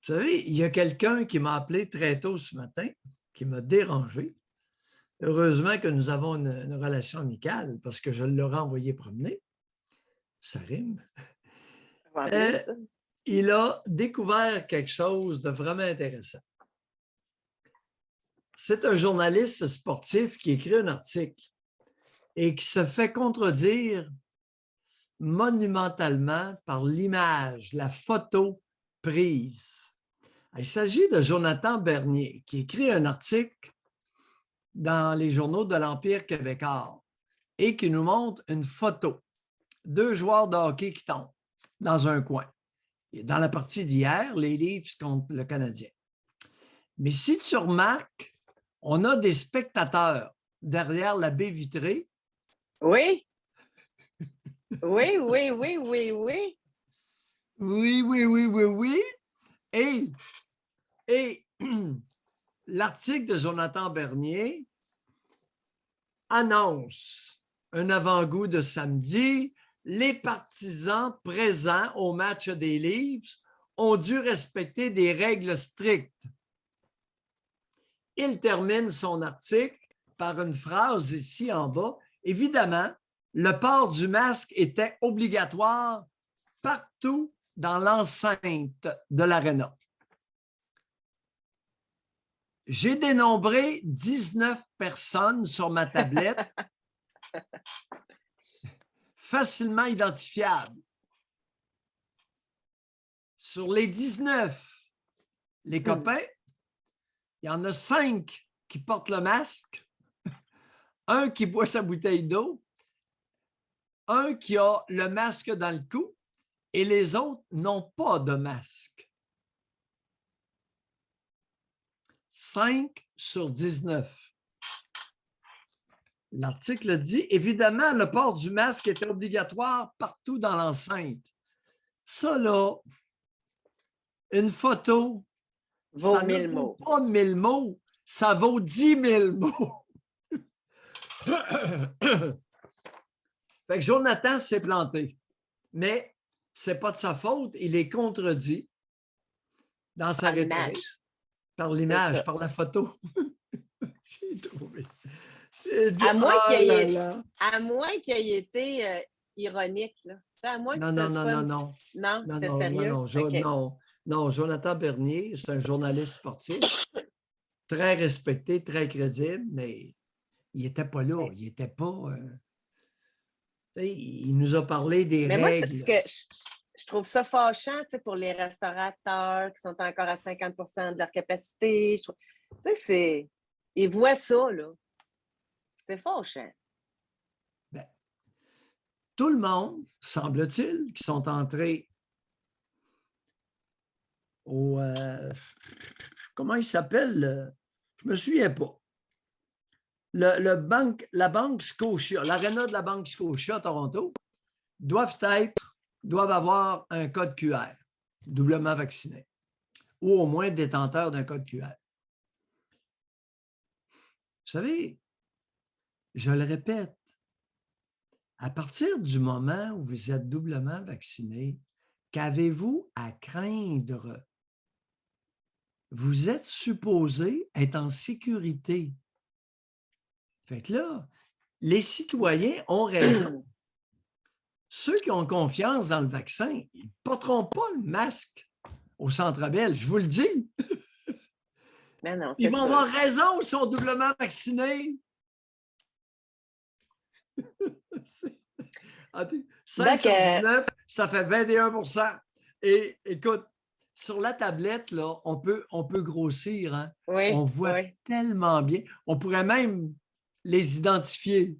Vous savez, il y a quelqu'un qui m'a appelé très tôt ce matin, qui m'a dérangé. Heureusement que nous avons une relation amicale parce que je l'aurais envoyé promener. Ça rime. En Euh, plus. il a découvert quelque chose de vraiment intéressant. C'est un journaliste sportif qui écrit un article et qui se fait contredire monumentalement par l'image, la photo prise. Il s'agit de Jonathan Bernier qui écrit un article dans les journaux de l'Empire québécois et qui nous montre une photo. 2 joueurs de hockey qui tombent dans un coin. Dans la partie d'hier, les Leafs contre le Canadien. Mais si tu remarques, on a des spectateurs derrière la baie vitrée. Oui. Oui, oui, oui, oui, oui. Oui, oui, oui, oui, oui. Et l'article de Jonathan Bernier annonce un avant-goût de samedi. Les partisans présents au match des Leafs ont dû respecter des règles strictes. Il termine son article par une phrase ici en bas. Évidemment, le port du masque était obligatoire partout dans l'enceinte de l'aréna. J'ai dénombré 19 personnes sur ma tablette facilement identifiables. Sur les 19, les copains, il y en a 5 qui portent le masque, un qui boit sa bouteille d'eau, un qui a le masque dans le cou et les autres n'ont pas de masque. 5 sur 19. L'article dit, évidemment, le port du masque était obligatoire partout dans l'enceinte. Ça, là, une photo, Vaut ça 1000 ne vaut mots. pas 1000 mots, ça vaut 10 000 mots. Fait que Jonathan s'est planté, mais ce n'est pas de sa faute, il est contredit dans sa rhétorique. Par l'image, par la photo. J'ai trouvé. Dit, À moins oh qu'il là ait, là. à moins qu'il ait été ironique, là. À moins que Non, ce non, non, soit non, non. Non, Non, c'était non, non, sérieux? non, OK. non, Jonathan Bernier, c'est un journaliste sportif, très respecté, très crédible, mais il n'était pas là, il n'était pas... il nous a parlé des Mais moi, ce règles. que je trouve ça fâchant pour les restaurateurs qui sont encore à 50 de leur capacité. Tu sais, ils voient ça, là. C'est fâchant. Ben, tout le monde, semble-t-il, qui sont entrés au... comment il s'appelle? Je ne me souviens pas. La banque Scotia, l'aréna de la banque Scotia à Toronto, doivent avoir un code QR, doublement vacciné, ou au moins détenteur d'un code QR. Vous savez, je le répète, à partir du moment où vous êtes doublement vacciné, qu'avez-vous à craindre? Vous êtes supposé être en sécurité. Fait que là, les citoyens ont raison. Ceux qui ont confiance dans le vaccin, ils ne porteront pas le masque au Centre Bell, je vous le dis. Mais non, Ils c'est vont sûr. avoir raison, ils sont doublement vaccinés. 5 sur 19, ça fait 21%. Et écoute, sur la tablette, là, on peut grossir. Hein? Oui, On voit oui. tellement bien. On pourrait même les identifier.